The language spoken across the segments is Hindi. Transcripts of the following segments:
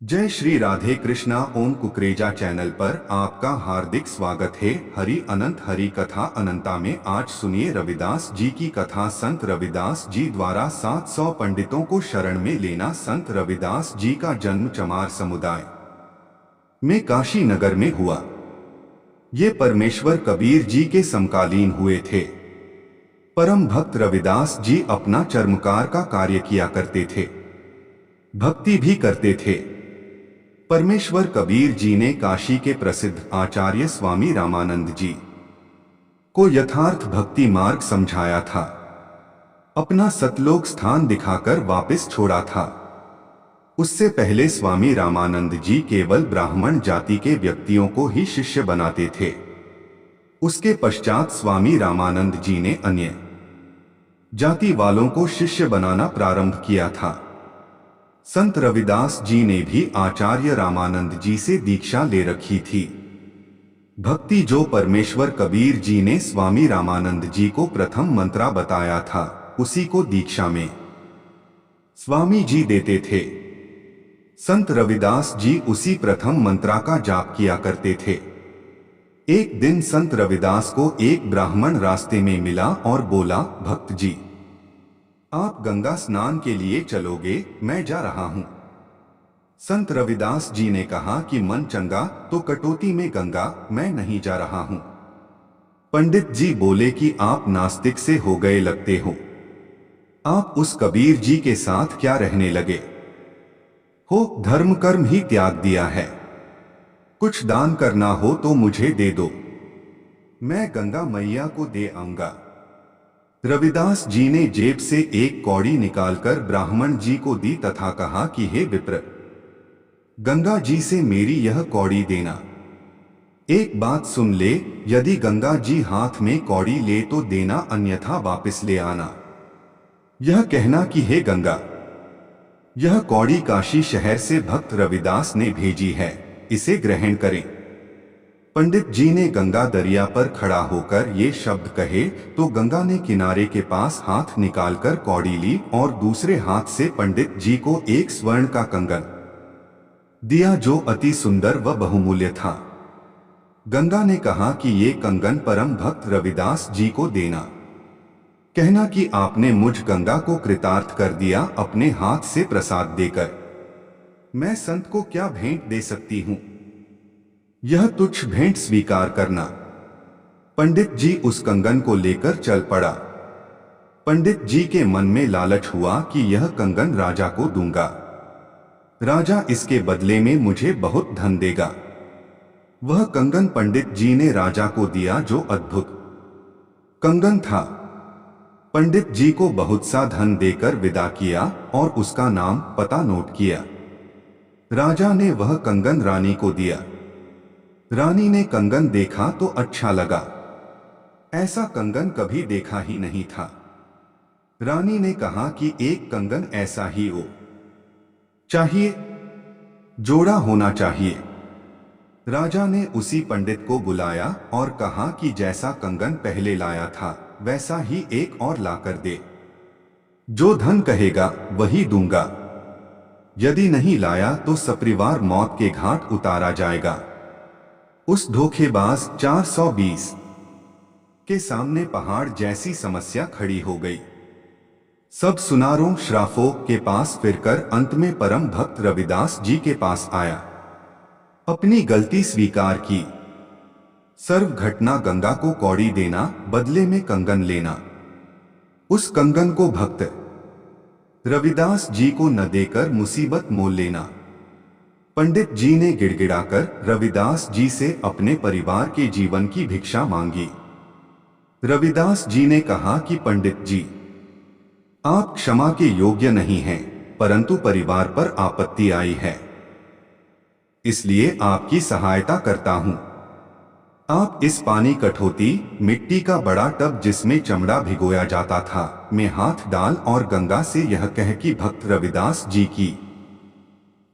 जय श्री राधे कृष्णा। ओम कुकरेजा चैनल पर आपका हार्दिक स्वागत है। हरि अनंत हरि कथा अनंता में आज सुनिए रविदास जी की कथा। संत रविदास जी द्वारा 700 पंडितों को शरण में लेना। संत रविदास जी का जन्म चमार समुदाय में काशी नगर में हुआ। ये परमेश्वर कबीर जी के समकालीन हुए थे। परम भक्त रविदास जी अपना चर्मकार का कार्य किया करते थे, भक्ति भी करते थे। परमेश्वर कबीर जी ने काशी के प्रसिद्ध आचार्य स्वामी रामानंद जी को यथार्थ भक्ति मार्ग समझाया था, अपना सतलोक स्थान दिखाकर वापस छोड़ा था। उससे पहले स्वामी रामानंद जी केवल ब्राह्मण जाति के व्यक्तियों को ही शिष्य बनाते थे। उसके पश्चात स्वामी रामानंद जी ने अन्य जाति वालों को शिष्य बनाना प्रारंभ किया था। संत रविदास जी ने भी आचार्य रामानंद जी से दीक्षा ले रखी थी। भक्ति जो परमेश्वर कबीर जी ने स्वामी रामानंद जी को प्रथम मंत्रा बताया था, उसी को दीक्षा में स्वामी जी देते थे। संत रविदास जी उसी प्रथम मंत्रा का जाप किया करते थे। एक दिन संत रविदास को एक ब्राह्मण रास्ते में मिला और बोला, भक्त जी, आप गंगा स्नान के लिए चलोगे? मैं जा रहा हूं। संत रविदास जी ने कहा कि मन चंगा तो कटौती में गंगा, मैं नहीं जा रहा हूं। पंडित जी बोले कि आप नास्तिक से हो गए लगते हो। आप उस कबीर जी के साथ क्या रहने लगे हो? धर्म कर्म ही त्याग दिया है। कुछ दान करना हो तो मुझे दे दो, मैं गंगा मैया को दे आऊंगा। रविदास जी ने जेब से एक कौड़ी निकालकर ब्राह्मण जी को दी तथा कहा कि हे विप्र, गंगा जी से मेरी यह कौड़ी देना। एक बात सुन ले, यदि गंगा जी हाथ में कौड़ी ले तो देना, अन्यथा वापस ले आना। यह कहना कि हे गंगा, यह कौड़ी काशी शहर से भक्त रविदास ने भेजी है, इसे ग्रहण करें। पंडित जी ने गंगा दरिया पर खड़ा होकर ये शब्द कहे तो गंगा ने किनारे के पास हाथ निकालकर कौड़ी ली और दूसरे हाथ से पंडित जी को एक स्वर्ण का कंगन दिया, जो अति सुंदर व बहुमूल्य था। गंगा ने कहा कि ये कंगन परम भक्त रविदास जी को देना, कहना कि आपने मुझ गंगा को कृतार्थ कर दिया अपने हाथ से प्रसाद देकर। मैं संत को क्या भेंट दे सकती हूं? यह तुच्छ भेंट स्वीकार करना। पंडित जी उस कंगन को लेकर चल पड़ा। पंडित जी के मन में लालच हुआ कि यह कंगन राजा को दूंगा, राजा इसके बदले में मुझे बहुत धन देगा। वह कंगन पंडित जी ने राजा को दिया, जो अद्भुत कंगन था। पंडित जी को बहुत सा धन देकर विदा किया और उसका नाम पता नोट किया। राजा ने वह कंगन रानी को दिया। रानी ने कंगन देखा तो अच्छा लगा, ऐसा कंगन कभी देखा ही नहीं था। रानी ने कहा कि एक कंगन ऐसा ही हो चाहिए, जोड़ा होना चाहिए। राजा ने उसी पंडित को बुलाया और कहा कि जैसा कंगन पहले लाया था वैसा ही एक और लाकर दे, जो धन कहेगा वही दूंगा। यदि नहीं लाया तो सपरिवार मौत के घाट उतारा जाएगा। उस धोखेबाज 420 के सामने पहाड़ जैसी समस्या खड़ी हो गई। सब सुनारों श्राफों के पास फिरकर अंत में परम भक्त रविदास जी के पास आया, अपनी गलती स्वीकार की। सर्व घटना गंगा को कौड़ी देना, बदले में कंगन लेना। उस कंगन को भक्त रविदास जी को न देकर मुसीबत मोल लेना। पंडित जी ने गिड़गिड़ाकर रविदास जी से अपने परिवार के जीवन की भिक्षा मांगी। रविदास जी ने कहा कि पंडित जी, आप क्षमा के योग्य नहीं हैं, परंतु परिवार पर आपत्ति आई है, इसलिए आपकी सहायता करता हूं। आप इस पानी कठौती मिट्टी का बड़ा टब जिसमें चमड़ा भिगोया जाता था में हाथ डाल और गंगा से यह कह कि भक्त रविदास जी की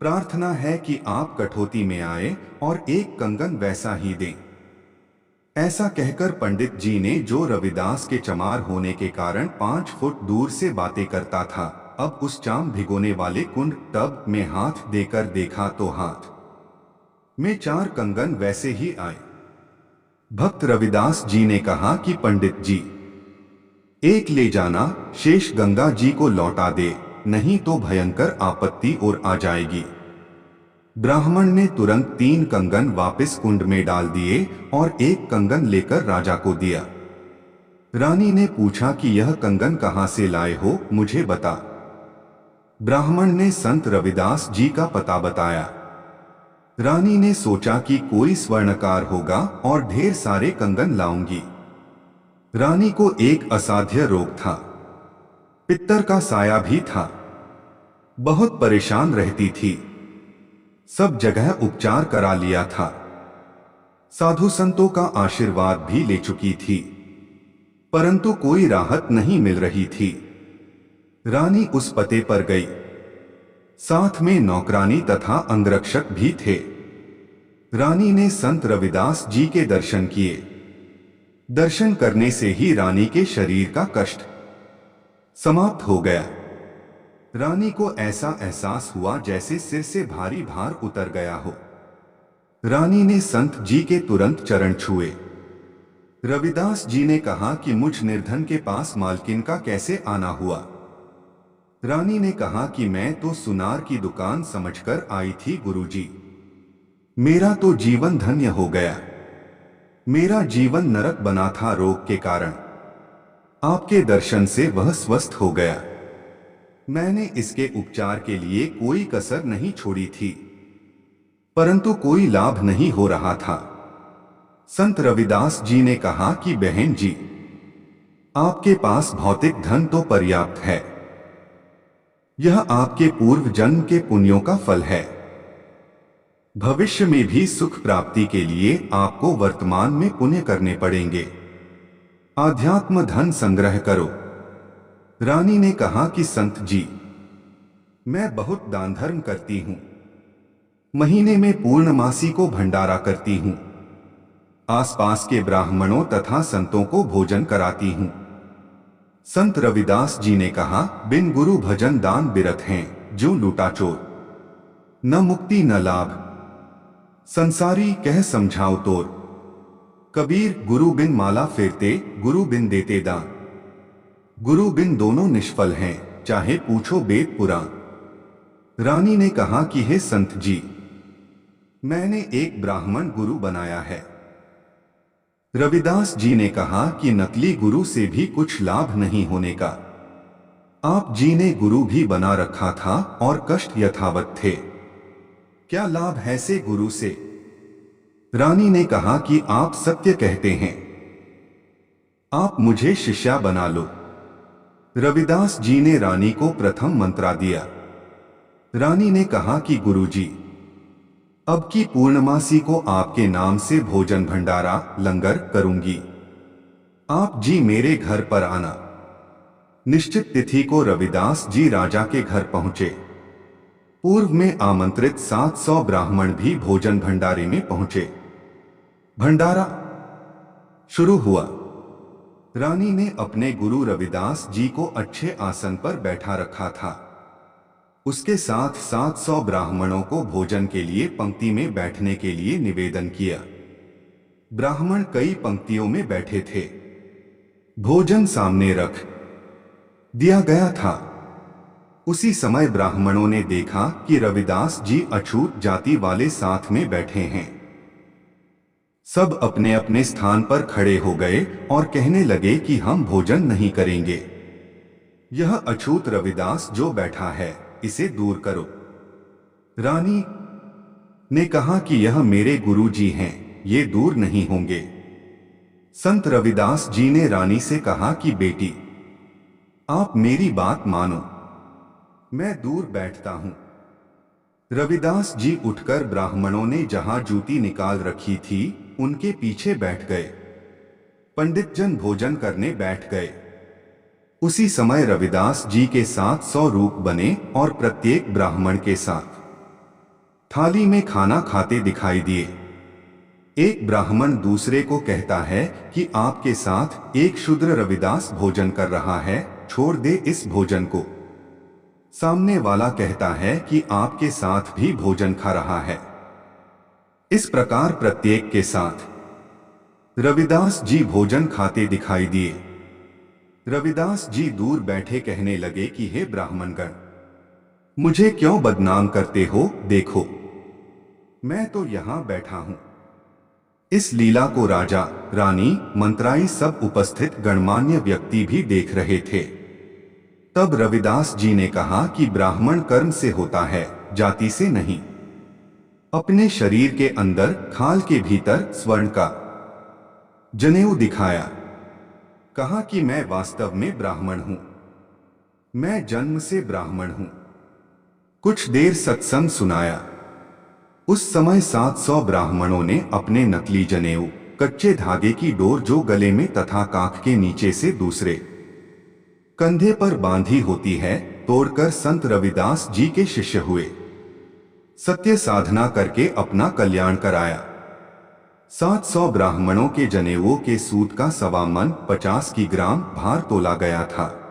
प्रार्थना है कि आप कठौती में आए और एक कंगन वैसा ही दें। ऐसा कहकर पंडित जी ने, जो रविदास के चमार होने के कारण 5 फुट दूर से बातें करता था, अब उस चाम भिगोने वाले कुंड टब में हाथ देकर देखा तो हाथ में 4 कंगन वैसे ही आए। भक्त रविदास जी ने कहा कि पंडित जी, एक ले जाना, शेष गंगा जी को लौटा दे, नहीं तो भयंकर आपत्ति और आ जाएगी। ब्राह्मण ने तुरंत 3 कंगन वापस कुंड में डाल दिए और एक कंगन लेकर राजा को दिया। रानी ने पूछा कि यह कंगन कहां से लाए हो, मुझे बता। ब्राह्मण ने संत रविदास जी का पता बताया। रानी ने सोचा कि कोई स्वर्णकार होगा और ढेर सारे कंगन लाऊंगी। रानी को एक असाध्य रोग था, पित्तर का साया भी था। बहुत परेशान रहती थी, सब जगह उपचार करा लिया था, साधु संतों का आशीर्वाद भी ले चुकी थी, परंतु कोई राहत नहीं मिल रही थी। रानी उस पते पर गई, साथ में नौकरानी तथा अंगरक्षक भी थे। रानी ने संत रविदास जी के दर्शन किए। दर्शन करने से ही रानी के शरीर का कष्ट समाप्त हो गया। रानी को ऐसा एहसास हुआ जैसे सिर से भारी भार उतर गया हो। रानी ने संत जी के तुरंत चरण छुए। रविदास जी ने कहा कि मुझ निर्धन के पास मालकिन का कैसे आना हुआ। रानी ने कहा कि मैं तो सुनार की दुकान समझकर आई थी गुरुजी, मेरा तो जीवन धन्य हो गया। मेरा जीवन नरक बना था रोग के कारण, आपके दर्शन से वह स्वस्थ हो गया। मैंने इसके उपचार के लिए कोई कसर नहीं छोड़ी थी, परंतु कोई लाभ नहीं हो रहा था। संत रविदास जी ने कहा कि बहन जी, आपके पास भौतिक धन तो पर्याप्त है, यह आपके पूर्व जन्म के पुण्यों का फल है। भविष्य में भी सुख प्राप्ति के लिए आपको वर्तमान में पुण्य करने पड़ेंगे। आध्यात्म धन संग्रह करो। रानी ने कहा कि संत जी, मैं बहुत दान धर्म करती हूं, महीने में पूर्णमासी को भंडारा करती हूं, आसपास के ब्राह्मणों तथा संतों को भोजन कराती हूं। संत रविदास जी ने कहा, बिन गुरु भजन दान बिरथ हैं, जो लूटा चोर, न मुक्ति न लाभ, संसारी कह समझाओ तोर। कबीर, गुरु बिन माला फेरते, गुरु बिन देते दान, गुरु बिन दोनों निष्फल हैं, चाहे पूछो वेद पुराण। रानी ने कहा कि हे संत जी, मैंने एक ब्राह्मण गुरु बनाया है। रविदास जी ने कहा कि नकली गुरु से भी कुछ लाभ नहीं होने का। आप जी ने गुरु भी बना रखा था और कष्ट यथावत थे, क्या लाभ है से गुरु से? रानी ने कहा कि आप सत्य कहते हैं, आप मुझे शिष्या बना लो। रविदास जी ने रानी को प्रथम मंत्रा दिया। रानी ने कहा कि गुरुजी, अब की पूर्णमासी को आपके नाम से भोजन भंडारा लंगर करूंगी, आप जी मेरे घर पर आना। निश्चित तिथि को रविदास जी राजा के घर पहुंचे। पूर्व में आमंत्रित 700 ब्राह्मण भी भोजन भंडारे में पहुंचे। भंडारा शुरू हुआ। रानी ने अपने गुरु रविदास जी को अच्छे आसन पर बैठा रखा था। उसके साथ 700 ब्राह्मणों को भोजन के लिए पंक्ति में बैठने के लिए निवेदन किया। ब्राह्मण कई पंक्तियों में बैठे थे। भोजन सामने रख दिया गया था। उसी समय ब्राह्मणों ने देखा कि रविदास जी अछूत जाति वाले साथ में बैठे हैं। सब अपने अपने स्थान पर खड़े हो गए और कहने लगे कि हम भोजन नहीं करेंगे। यह अछूत रविदास जो बैठा है, इसे दूर करो। रानी ने कहा कि यह मेरे गुरु जी हैं, ये दूर नहीं होंगे। संत रविदास जी ने रानी से कहा कि बेटी, आप मेरी बात मानो, मैं दूर बैठता हूं। रविदास जी उठकर ब्राह्मणों ने जहां जूती निकाल रखी थी, उनके पीछे बैठ गए। पंडित जन भोजन करने बैठ गए। उसी समय रविदास जी के 700 रूप बने और प्रत्येक ब्राह्मण के साथ थाली में खाना खाते दिखाई दिए। एक ब्राह्मण दूसरे को कहता है कि आपके साथ एक शूद्र रविदास भोजन कर रहा है, छोड़ दे इस भोजन को। सामने वाला कहता है कि आपके साथ भी भोजन खा रहा है। इस प्रकार प्रत्येक के साथ रविदास जी भोजन खाते दिखाई दिए। रविदास जी दूर बैठे कहने लगे कि हे ब्राह्मणगण, मुझे क्यों बदनाम करते हो? देखो, मैं तो यहां बैठा हूं। इस लीला को राजा, रानी, मंत्राई सब उपस्थित गणमान्य व्यक्ति भी देख रहे थे। तब रविदास जी ने कहा कि ब्राह्मण कर्म से होता है, जाति से नहीं। अपने शरीर के अंदर खाल के भीतर स्वर्ण का जनेऊ दिखाया। कहा कि मैं वास्तव में ब्राह्मण हूं, मैं जन्म से ब्राह्मण हूं। कुछ देर सत्संग सुनाया। उस समय 700 ब्राह्मणों ने अपने नकली जनेऊ, कच्चे धागे की डोर जो गले में तथा काख के नीचे से दूसरे कंधे पर बांधी होती है, तोड़कर संत रविदास जी के शिष्य हुए। सत्य साधना करके अपना कल्याण कराया। 700 ब्राह्मणों के जनेऊओं के सूत का 1.25 किलोग्राम भार तोला गया था।